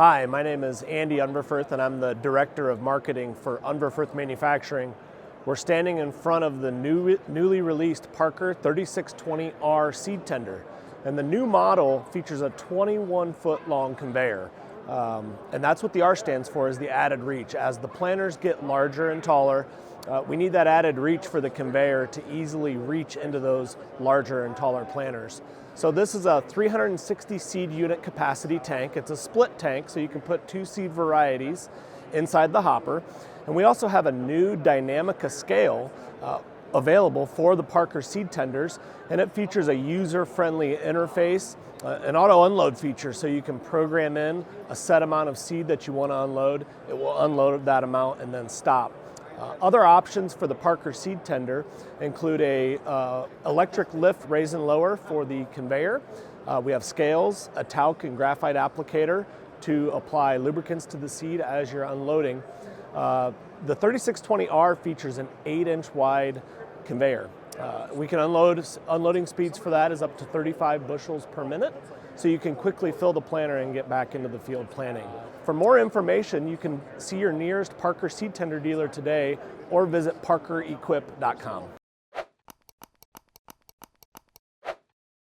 Hi, my name is Andy Unverferth and I'm the Director of Marketing for Unverferth Manufacturing. We're standing in front of the newly released Parker 3620R seed tender. And the new model features a 21-foot long conveyor. And that's what the R stands for, is the added reach. As the planters get larger and taller, we need that added reach for the conveyor to easily reach into those larger and taller planters. So this is a 360 seed unit capacity tank. It's a split tank, so you can put 2 seed varieties inside the hopper. And we also have a new Dynamica scale available for the Parker seed tenders, and it features a user-friendly interface, an auto unload feature, so you can program in a set amount of seed that you want to unload. It will unload that amount and then stop. Other options for the Parker seed tender include a electric lift raise and lower for the conveyor. We have scales, a talc and graphite applicator to apply lubricants to the seed as you're unloading. The 3620R features an 8-inch wide conveyor. We can unloading speeds for that is up to 35 bushels per minute, so you can quickly fill the planter and get back into the field planting. For more information, you can see your nearest Parker seed tender dealer today or visit parkerequip.com.